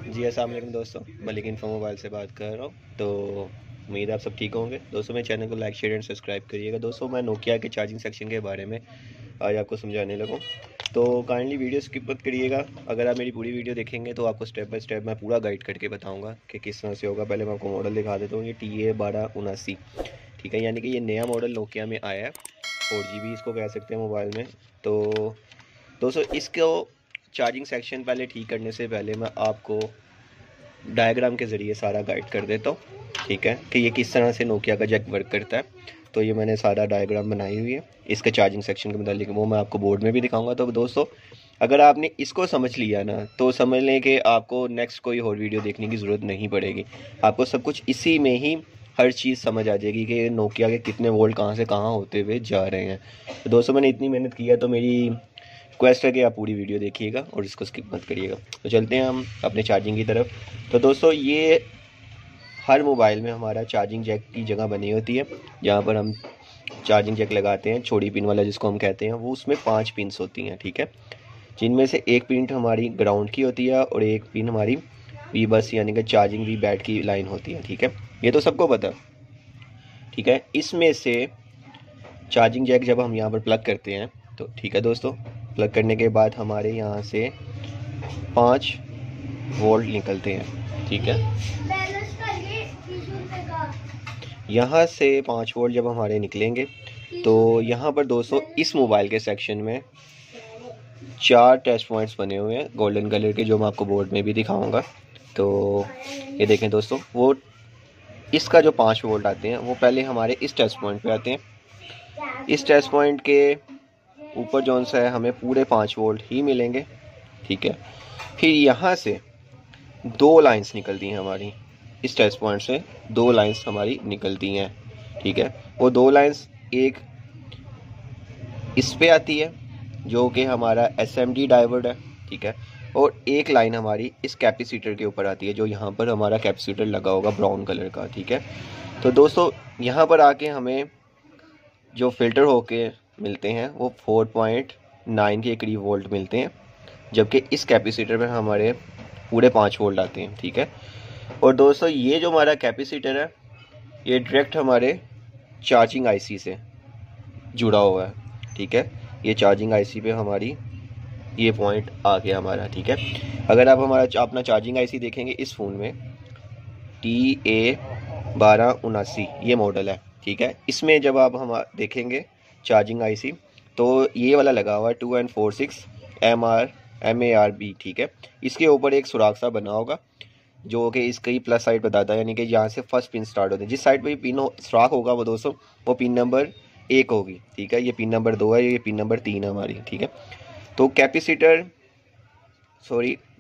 जी अस्सलाम वालेकुम दोस्तों, मलिक इन्फो मोबाइल से बात कर रहा हूँ। तो उम्मीद है आप सब ठीक होंगे। दोस्तों मेरे चैनल को लाइक शेयर एंड सब्सक्राइब करिएगा। दोस्तों मैं नोकिया के चार्जिंग सेक्शन के बारे में आज आपको समझाने लगूँ, तो काइंडली वीडियो स्किप मत करिएगा। अगर आप मेरी पूरी वीडियो देखेंगे तो आपको स्टेप बाय स्टेप मैं पूरा गाइड करके बताऊँगा कि किस तरह से होगा। पहले मैं आपको मॉडल दिखा देता हूँ। ये TA1279, ठीक है, यानी कि ये नया मॉडल नोकिया में आया है। 4GB इसको कह सकते हैं मोबाइल में। तो दोस्तों इसको चार्जिंग सेक्शन पहले ठीक करने से पहले मैं आपको डायग्राम के ज़रिए सारा गाइड कर देता हूँ, ठीक है, कि ये किस तरह से नोकिया का जैक वर्क करता है। तो ये मैंने सारा डायग्राम बनाई हुई है इसके चार्जिंग सेक्शन के मतलब, वो मैं आपको बोर्ड में भी दिखाऊंगा। तो दोस्तों अगर आपने इसको समझ लिया ना, तो समझ लें कि आपको नेक्स्ट कोई और वीडियो देखने की ज़रूरत नहीं पड़ेगी। आपको सब कुछ इसी में ही हर चीज़ समझ आ जाएगी कि नोकिया के कितने वोल्ट कहाँ से कहाँ होते हुए जा रहे हैं। तो दोस्तों मैंने इतनी मेहनत की है, तो मेरी रिक्वेस्ट है कि आप पूरी वीडियो देखिएगा और इसको स्किप मत करिएगा। तो चलते हैं हम अपने चार्जिंग की तरफ। तो दोस्तों ये हर मोबाइल में हमारा चार्जिंग जैक की जगह बनी होती है, जहाँ पर हम चार्जिंग जैक लगाते हैं, छोटी पिन वाला जिसको हम कहते हैं। वो उसमें 5 पिन्स होती हैं, ठीक है, जिनमें से एक पिन हमारी ग्राउंड की होती है और एक पिन हमारी वी बस यानी कि चार्जिंग वी बैट की लाइन होती है, ठीक है। ये तो सबको पता है, ठीक है। इसमें से चार्जिंग जैक जब हम यहाँ पर प्लग करते हैं तो ठीक है दोस्तों, प्लग करने के बाद हमारे यहाँ से 5 वोल्ट निकलते हैं, ठीक है। यहाँ से 5 वोल्ट जब हमारे निकलेंगे तो यहाँ पर दोस्तों इस मोबाइल के सेक्शन में 4 टेस्ट पॉइंट्स बने हुए हैं गोल्डन कलर के, जो मैं आपको बोर्ड में भी दिखाऊंगा। तो ये देखें दोस्तों, वो इसका जो 5 वोल्ट आते हैं वो पहले हमारे इस टेस्ट पॉइंट पे आते हैं। इस टेस्ट पॉइंट के ऊपर जो सा है हमें पूरे 5 वोल्ट ही मिलेंगे, ठीक है। फिर यहाँ से 2 लाइंस निकलती हैं हमारी, इस टेस्ट पॉइंट से 2 लाइंस हमारी निकलती हैं, ठीक है। वो 2 लाइंस एक इस पे आती है जो कि हमारा SMD डायोड है, ठीक है, और एक लाइन हमारी इस कैपेसिटर के ऊपर आती है, जो यहाँ पर हमारा कैपेसिटर लगा होगा ब्राउन कलर का, ठीक है। तो दोस्तों यहाँ पर आके हमें जो फिल्टर होके मिलते हैं वो 4.9 के करीब वोल्ट मिलते हैं, जबकि इस कैपेसिटर में हमारे पूरे 5 वोल्ट आते हैं, ठीक है। और दोस्तों ये जो हमारा कैपेसिटर है ये डायरेक्ट हमारे चार्जिंग आईसी से जुड़ा हुआ है, ठीक है। ये चार्जिंग आईसी पे हमारी ये पॉइंट आ गया हमारा, ठीक है। अगर आप हमारा अपना चार्जिंग आईसी देखेंगे इस फ़ोन में TA1279 ये मॉडल है, ठीक है। इसमें जब आप हम देखेंगे चार्जिंग आईसी तो ये वाला लगा हुआ है 2N46 MARB, ठीक है। इसके ऊपर एक सुराख सा बना होगा जो कि इसकी प्लस साइड बताता है, यानी कि यहाँ से फर्स्ट पिन स्टार्ट होती है। जिस साइड पे पिन सुराख होगा वो दोस्तों वो पिन नंबर 1 होगी, ठीक है। ये पिन नंबर 2 है, ये पिन नंबर 3 है हमारी, ठीक है। तो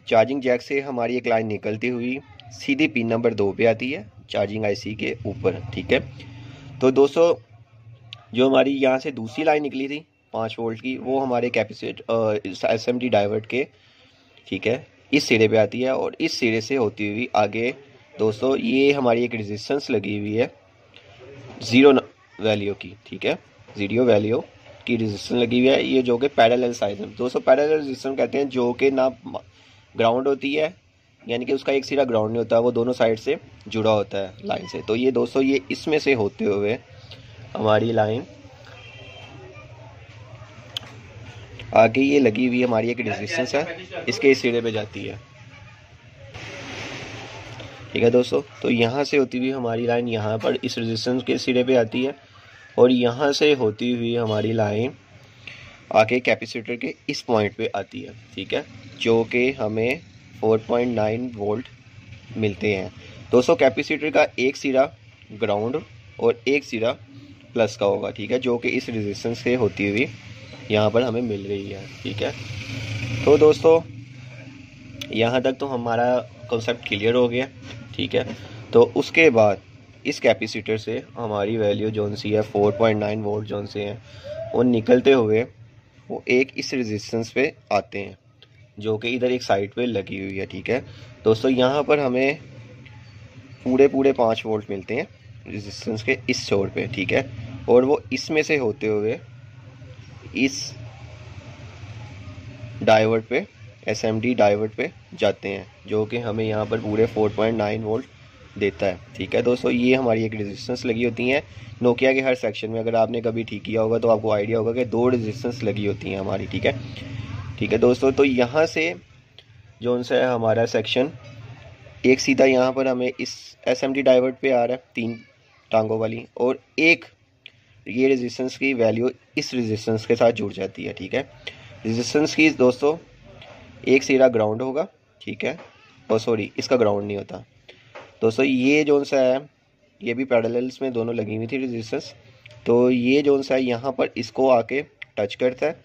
चार्जिंग जैक से हमारी एक लाइन निकलती हुई सीधी पिन नंबर 2 पे आती है चार्जिंग आईसी के ऊपर, ठीक है। तो दोस्तों जो हमारी यहाँ से दूसरी लाइन निकली थी 5 वोल्ट की, वो हमारे SMD डायोड के, ठीक है, इस सिरे पे आती है और इस सिरे से होती हुई आगे दोस्तों ये हमारी एक रेजिस्टेंस लगी हुई है 0 वैल्यू की, ठीक है, 0 वैल्यू की रेजिस्टेंस लगी हुई है। ये जो कि पैरेलल साइड है दोस्तों, पैरेलल रेजिस्टेंस कहते हैं, जो कि ना ग्राउंड होती है, यानी कि उसका एक सिरा ग्राउंड नहीं होता, वो दोनों साइड से जुड़ा होता है लाइन से। तो ये दोस्तों ये इसमें से होते हुए हमारी लाइन आगे ये लगी हुई हमारी एक रेजिस्टेंस है, इसके इस सिरे पे जाती है, ठीक है दोस्तों। तो यहाँ से होती हुई हमारी लाइन यहाँ पर इस रेजिस्टेंस के सिरे पे आती है और यहाँ से होती हुई हमारी लाइन आके कैपेसिटर के इस पॉइंट पे आती है, ठीक है, जो कि हमें 4.9 वोल्ट मिलते हैं दोस्तों। कैपेसिटर का एक सिरा ग्राउंड और एक सिरा प्लस का होगा, ठीक है, जो कि इस रेजिस्टेंस से होती हुई यहाँ पर हमें मिल रही है, ठीक है। तो दोस्तों यहाँ तक तो हमारा कॉन्सेप्ट क्लियर हो गया, ठीक है। तो उसके बाद इस कैपेसिटर से हमारी वैल्यू जोन सी है 4.9 वोल्ट जोन से हैं, वो निकलते हुए वो एक इस रेजिस्टेंस पे आते हैं जो कि इधर एक साइड पे लगी हुई है, ठीक है दोस्तों। यहाँ पर हमें पूरे 5 वोल्ट मिलते हैं रेजिस्टेंस के इस छोर पे, ठीक है, और वो इसमें से होते हुए इस डायोड पे SMD डायोड पे जाते हैं, जो कि हमें यहाँ पर पूरे 4.9 वोल्ट देता है। ठीक है दोस्तों, ये हमारी एक रेजिस्टेंस लगी होती हैं नोकिया के हर सेक्शन में। अगर आपने कभी ठीक किया होगा तो आपको आइडिया होगा कि 2 रेजिस्टेंस लगी होती हैं हमारी। ठीक है दोस्तों, तो यहाँ से जो सा है हमारा सेक्शन एक सीधा यहाँ पर हमें इस SMD डायोड पे आ रहा है 3 टांगों वाली, और एक ये रेजिस्टेंस की वैल्यू इस रेजिस्टेंस के साथ जुड़ जाती है। ठीक है, रेजिस्टेंस की दोस्तों एक सिरा ग्राउंड होगा। ठीक है, और सॉरी इसका ग्राउंड नहीं होता दोस्तों। ये जो सा है ये भी पैरेलल्स में दोनों लगी हुई थी रेजिस्टेंस, तो ये जो सा है यहाँ पर इसको आके टच करता है,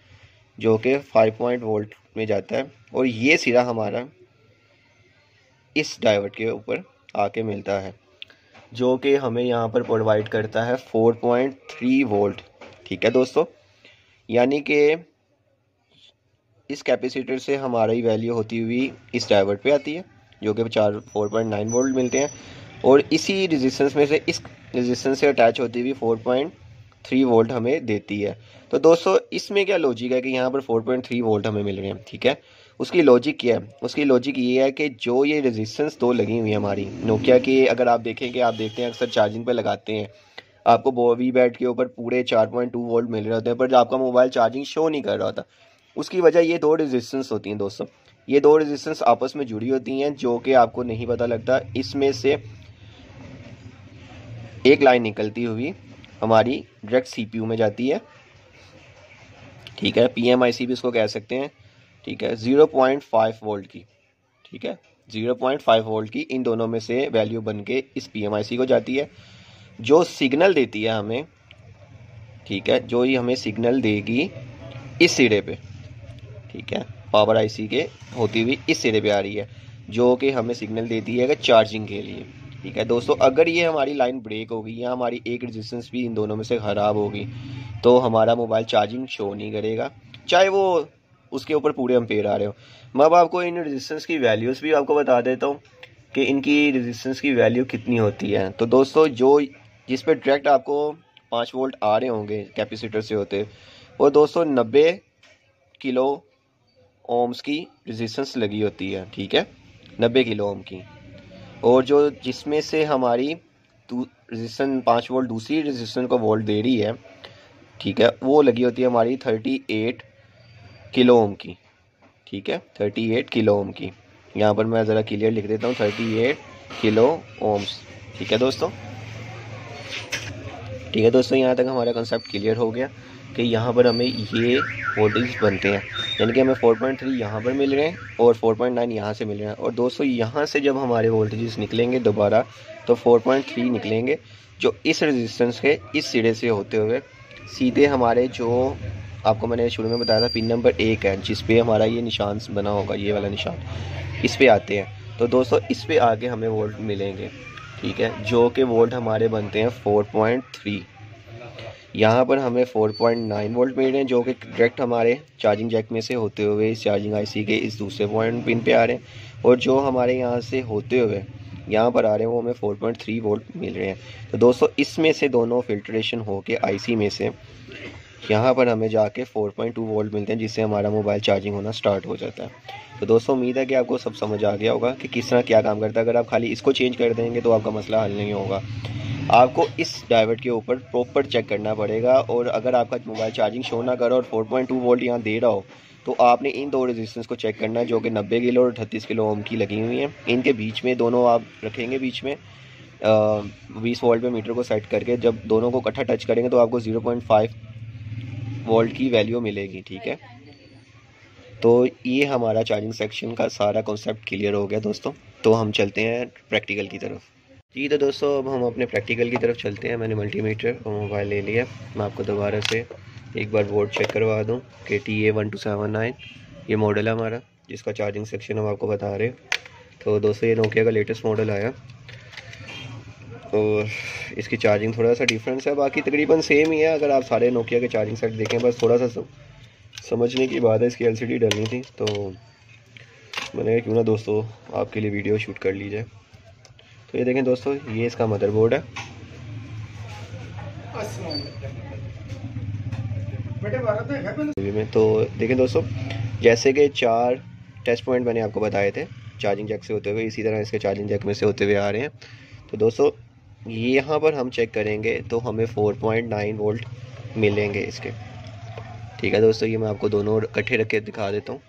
जो कि 5 वोल्ट में जाता है, और ये सिरा हमारा इस डायोड के ऊपर आके मिलता है, जो कि हमें यहाँ पर प्रोवाइड करता है 4.3 वोल्ट। ठीक है दोस्तों, यानी कि इस कैपेसिटर से हमारी वैल्यू होती हुई इस डायोड पे आती है, जो कि 4.9 वोल्ट मिलते हैं, और इसी रेजिस्टेंस में से इस रेजिस्टेंस से अटैच होती हुई 4.3 वोल्ट हमें देती है। तो दोस्तों इसमें क्या लॉजिक है कि यहाँ पर 4.3 वोल्ट हमें मिल रहे हैं। ठीक है, उसकी लॉजिक क्या है? उसकी लॉजिक ये है कि जो ये रेजिस्टेंस 2 लगी हुई है हमारी नोकिया की, अगर आप देखेंगे, आप देखते हैं अक्सर चार्जिंग पे लगाते हैं, आपको वी बैट के ऊपर पूरे 4.2 वोल्ट मिल रहे होते हैं, पर आपका मोबाइल चार्जिंग शो नहीं कर रहा होता। उसकी वजह ये 2 रेजिस्टेंस होती हैं दोस्तों। ये 2 रेजिस्टेंस आपस में जुड़ी होती हैं, जो कि आपको नहीं पता लगता। इसमें से एक लाइन निकलती हुई हमारी डायरेक्ट CPU में जाती है। ठीक है, PMIC भी इसको कह सकते हैं। ठीक है, 0.5 वोल्ट की। ठीक है, 0.5 वोल्ट की इन दोनों में से वैल्यू बन के इस PMIC को जाती है, जो सिग्नल देती है हमें। ठीक है, जो ये हमें सिग्नल देगी इस सिरे पे। ठीक है, पावर IC के होती हुई इस सिरे पे आ रही है, जो कि हमें सिग्नल देती है कि चार्जिंग के लिए। ठीक है दोस्तों, अगर ये हमारी लाइन ब्रेक होगी या हमारी एक रेजिस्टेंस भी इन दोनों में से ख़राब होगी, तो हमारा मोबाइल चार्जिंग शो नहीं करेगा, चाहे वो उसके ऊपर पूरे एम्पेयर आ रहे हो। मैं अब आपको इन रेजिस्टेंस की वैल्यूज़ भी आपको बता देता हूँ कि इनकी रेजिस्टेंस की वैल्यू कितनी होती है। तो दोस्तों जिस पे डायरेक्ट आपको 5 वोल्ट आ रहे होंगे कैपेसिटर से होते, वो दोस्तों 90 किलो ओम्स की रेजिस्टेंस लगी होती है। ठीक है, 90 किलो ओम की, और जो जिसमें से हमारी रेजिस्टेंस 5 वोल्ट दूसरी रेजिस्टेंस को वोल्ट दे रही है, ठीक है, वो लगी होती है हमारी 38 किलो ओम की। ठीक है, 38 किलो ओम की। यहाँ पर मैं ज़रा क्लियर लिख देता हूँ, 38 किलो ओम्स। ठीक है दोस्तों, यहाँ तक हमारा कंसेप्ट क्लियर हो गया कि यहाँ पर हमें ये वोल्टेज बनते हैं, यानी कि हमें 4.3 यहाँ पर मिल रहे हैं और 4.9 यहाँ से मिल रहे हैं। और दोस्तों यहाँ से जब हमारे वोल्टेजेस निकलेंगे दोबारा, तो 4.3 निकलेंगे, जो इस रेजिस्टेंस के इस सिरे से होते हुए सीधे हमारे, जो आपको मैंने शुरू में बताया था, पिन नंबर 1 है, जिस पे हमारा ये निशान बना होगा, ये वाला निशान, इस पे आते हैं। तो दोस्तों इस पे आगे हमें वोल्ट मिलेंगे। ठीक है, जो कि वोल्ट हमारे बनते हैं 4.3। यहाँ पर हमें 4.9 वोल्ट मिल रहे हैं, जो कि डायरेक्ट हमारे चार्जिंग जैक में से होते हुए इस चार्जिंग IC के इस दूसरे पॉइंट पिन पे आ रहे हैं, और जो हमारे यहाँ से होते हुए यहाँ पर आ रहे हैं वो हमें 4.3 वोल्ट मिल रहे हैं। तो दोस्तों इसमें से दोनों फिल्ट्रेशन हो के IC में से यहाँ पर हमें जाके 4.2 वोल्ट मिलते हैं, जिससे हमारा मोबाइल चार्जिंग होना स्टार्ट हो जाता है। तो दोस्तों उम्मीद है कि आपको सब समझ आ गया होगा कि किस तरह क्या काम करता है। अगर आप खाली इसको चेंज कर देंगे तो आपका मसला हल नहीं होगा, आपको इस डायोड के ऊपर प्रॉपर चेक करना पड़ेगा। और अगर आपका मोबाइल चार्जिंग शो ना करो और 4.2 वोल्ट यहाँ दे रहा हो, तो आपने इन 2 रेजिस्टेंस को चेक करना है, जो कि 90 किलो और 38 किलो ओम की लगी हुई हैं। इनके बीच में दोनों आप रखेंगे, बीच में 20 वोल्ट पे मीटर को सेट करके जब दोनों को इकट्ठा टच करेंगे तो आपको 0.5 वोल्ट की वैल्यू मिलेगी। ठीक है, तो ये हमारा चार्जिंग सेक्शन का सारा कॉन्सेप्ट क्लियर हो गया दोस्तों। तो हम चलते हैं प्रैक्टिकल की तरफ। जी तो दोस्तों अब हम अपने प्रैक्टिकल की तरफ चलते हैं। मैंने मल्टीमीटर और मोबाइल ले लिया। मैं आपको दोबारा से एक बार बोर्ड चेक करवा दूं कि TA1279 ये मॉडल है हमारा, जिसका चार्जिंग सेक्शन हम आपको बता रहे हैं। तो दोस्तों ये नोकिया का लेटेस्ट मॉडल आया और इसकी चार्जिंग थोड़ा सा डिफरेंस है, बाकी तकरीबन सेम ही है। अगर आप सारे नोकिया के चार्जिंग सेट देखें, बस थोड़ा सा समझने की बात है, इसकी LCD डलनी थी, तो मैंने क्यों ना दोस्तों आपके लिए वीडियो शूट कर ली जाए। तो ये देखें दोस्तों, ये इसका मदरबोर्ड है। तो देखें दोस्तों, जैसे कि 4 टेस्ट पॉइंट मैंने आपको बताए थे चार्जिंग जैक से होते हुए, इसी तरह इसके चार्जिंग जैक में से होते हुए आ रहे हैं। तो दोस्तों यहाँ पर हम चेक करेंगे तो हमें 4.9 वोल्ट मिलेंगे इसके। ठीक है दोस्तों, ये मैं आपको दोनों इकट्ठे रख के दिखा देता हूँ।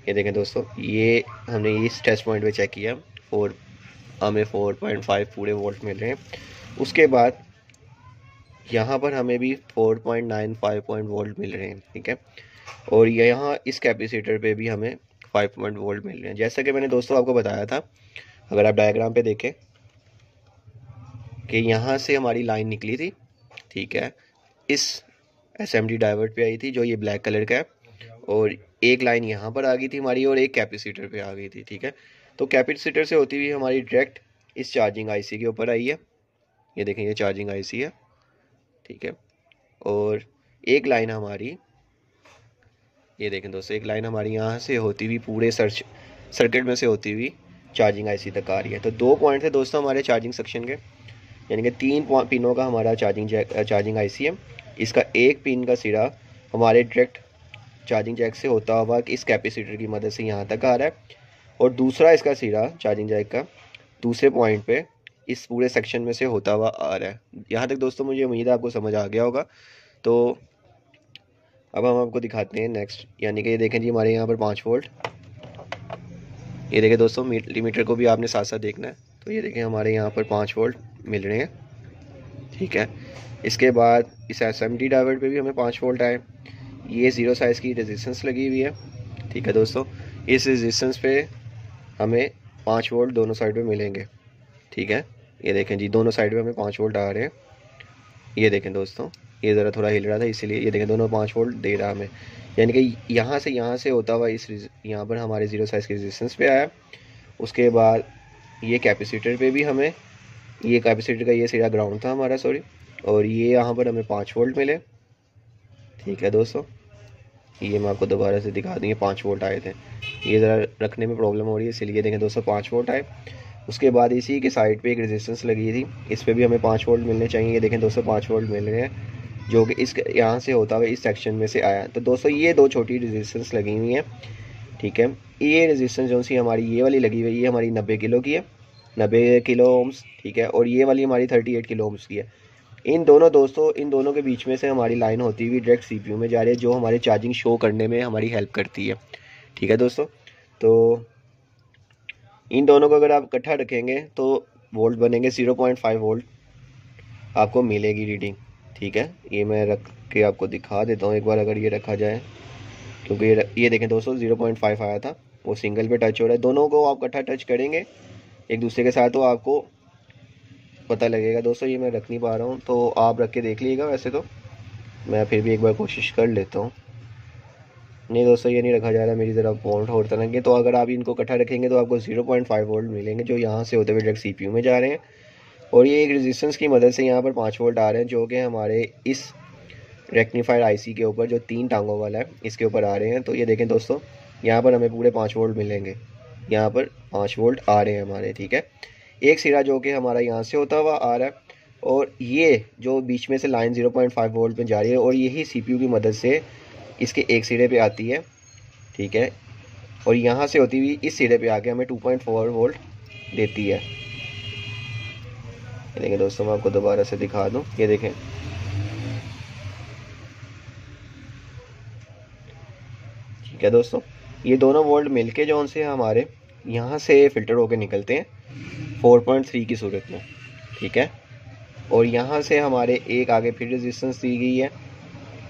ये देखें दोस्तों, ये हमने इस टेस्ट पॉइंट पे चेक किया, हमें 4.5 पूरे वोल्ट मिल रहे हैं। उसके बाद यहाँ पर हमें भी 4.95 वोल्ट मिल रहे हैं। ठीक है, और यहाँ इस कैपेसिटर पे भी हमें 5 वोल्ट मिल रहे हैं। जैसा कि मैंने दोस्तों आपको बताया था, अगर आप डायग्राम पे देखें कि यहाँ से हमारी लाइन निकली थी, ठीक है, इस एसएमडी डाइवर्ट पे आई थी जो ये ब्लैक कलर का है, और एक लाइन यहाँ पर आ गई थी हमारी और एक कैपेसिटर पे आ गई थी। ठीक है, तो कैपेसिटर से होती हुई हमारी डायरेक्ट इस चार्जिंग आईसी के ऊपर आई है। ये देखें, ये चार्जिंग आईसी है। ठीक है, और एक लाइन हमारी, ये देखें दोस्तों, एक लाइन हमारी यहाँ से होती हुई पूरे सर्किट में से होती हुई चार्जिंग आईसी तक आ रही है। तो 2 पॉइंट थे दोस्तों हमारे चार्जिंग सेक्शन के, यानी कि 3 पिनों का हमारा चार्जिंग आईसी है। इसका एक पिन का सिरा हमारे डायरेक्ट चार्जिंग जैक से होता हुआ इस कैपेसिटर की मदद से यहाँ तक आ रहा है, और दूसरा इसका सिरा चार्जिंग जैक का दूसरे पॉइंट पे इस पूरे सेक्शन में से होता हुआ आ रहा है। यहाँ तक दोस्तों मुझे उम्मीद है आपको समझ आ गया होगा। तो अब हम आपको दिखाते हैं नेक्स्ट, यानी कि ये देखें जी, हमारे यहाँ पर 5 वोल्ट। ये देखें दोस्तों, मीटर को भी आपने साथ साथ देखना है। तो ये देखें, हमारे यहाँ पर 5 वोल्ट मिल रहे हैं। ठीक है, इसके बाद इस एसएमडी डायोड पे भी हमें 5 वोल्ट आए। ये 0 साइज़ की रेजिस्टेंस लगी हुई है। ठीक है दोस्तों, इस रेजिस्टेंस पे हमें 5 वोल्ट दोनों साइड पे मिलेंगे। ठीक है, ये देखें जी, दोनों साइड पे हमें 5 वोल्ट आ रहे हैं। ये देखें दोस्तों, ये ज़रा थोड़ा हिल रहा था इसीलिए, ये देखें दोनों 5 वोल्ट दे रहा हमें, यानी कि यहाँ से होता हुआ इस यहाँ पर हमारे 0 साइज़ की रेजिस्टेंस पे आया। उसके बाद ये कैपेसिटर पे भी हमें, ये कैपेसिटर का ये सिरा ग्राउंड था हमारा, सॉरी, और ये यहाँ पर हमें 5 वोल्ट मिले। ठीक है दोस्तों, ये मैं आपको दोबारा से दिखा दूँ, ये 5 वोल्ट आए थे। ये ज़रा रखने में प्रॉब्लम हो रही है इसलिए देखें दोस्तों 5 वोल्ट आए। उसके बाद इसी के साइड पे एक रेजिस्टेंस लगी थी, इस पे भी हमें 5 वोल्ट मिलने चाहिए। ये देखें दोस्तों 5 वोल्ट मिल रहे हैं, जो कि इस यहाँ से होता हुआ इस सेक्शन में से आया। तो दोस्तों ये 2 छोटी रेजिस्टेंस लगी हुई हैं। ठीक है, ये रेजिस्टेंस जो सी हमारी ये वाली लगी हुई है, हमारी 90 किलो की है, 90 किलो ओम्स। ठीक है, और ये वाली हमारी 38 किलो ओम्स की है। इन दोनों के बीच में से हमारी लाइन होती हुई डायरेक्ट सीपीयू में जा रही है, जो हमारे चार्जिंग शो करने में हमारी हेल्प करती है। ठीक है दोस्तों, तो इन दोनों को अगर आप इकट्ठा रखेंगे तो वोल्ट बनेंगे 0.5 वोल्ट आपको मिलेगी रीडिंग। ठीक है, ये मैं रख के आपको दिखा देता हूँ एक बार, अगर ये रखा जाए, क्योंकि ये देखें दोस्तों 0.5 आया था, वो सिंगल पे टच हो रहा है। दोनों को आप इकट्ठा टच करेंगे एक दूसरे के साथ तो आपको पता लगेगा। दोस्तों ये मैं रख नहीं पा रहा हूँ, तो आप रख के देख लीजिएगा। वैसे तो मैं फिर भी एक बार कोशिश कर लेता हूँ। नहीं दोस्तों, ये नहीं रखा जा रहा, मेरी ज़रा वोल्ट और तरह के। तो अगर आप इनको इकट्ठा रखेंगे तो आपको 0.5 वोल्ट मिलेंगे, जो यहाँ से होते हुए डायरेक्ट सीपीयू में जा रहे हैं, और ये एक रेजिस्टेंस की मदद से यहाँ पर 5 वोल्ट आ रहे हैं, जो कि हमारे इस रेक्टिफायर आईसी के ऊपर जो 3 टांगों वाला है इसके ऊपर आ रहे हैं। तो ये देखें दोस्तों, यहाँ पर हमें पूरे 5 वोल्ट मिलेंगे, यहाँ पर 5 वोल्ट आ रहे हैं हमारे। ठीक है, एक सिरा जो कि हमारा यहाँ से होता हुआ आ रहा है, और ये जो बीच में से लाइन 0.5 वोल्ट में जा रही है, और यही सीपीयू की मदद से इसके एक सिरे पे आती है। ठीक है, और यहाँ से होती हुई इस सिरे पे आके हमें 2.4 वोल्ट देती है। देखें दोस्तों, मैं आपको दोबारा से दिखा दूँ, ये देखें, ठीक है दोस्तों, ये दोनों वोल्ट मिलके जो उनसे हमारे यहाँ से फ़िल्टर होकर निकलते हैं 4.3 की सूरत में। ठीक है, और यहाँ से हमारे एक आगे फिर रेजिस्टेंस दी गई है,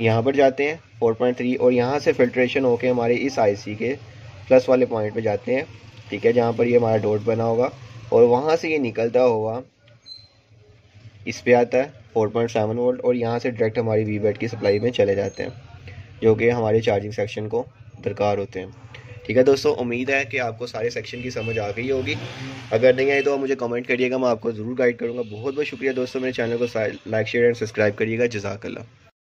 यहाँ पर जाते हैं 4.3, और यहाँ से फिल्ट्रेशन होके हमारे इस आईसी के प्लस वाले पॉइंट पे जाते हैं। ठीक है, जहाँ पर ये हमारा डॉट बना होगा, और वहाँ से ये निकलता हुआ इस पे आता है 4.7 वोल्ट, और यहाँ से डायरेक्ट हमारी वी बैट की सप्लाई में चले जाते हैं, जो कि हमारे चार्जिंग सेक्शन को दरकार होते हैं। ठीक है दोस्तों, उम्मीद है कि आपको सारे सेक्शन की समझ आ गई होगी। अगर नहीं आई तो आप मुझे कमेंट करिएगा, मैं आपको ज़रूर गाइड करूँगा। बहुत बहुत शुक्रिया दोस्तों, मेरे चैनल को लाइक शेयर एंड सब्सक्राइब करिएगा। जज़ाकल्लाह।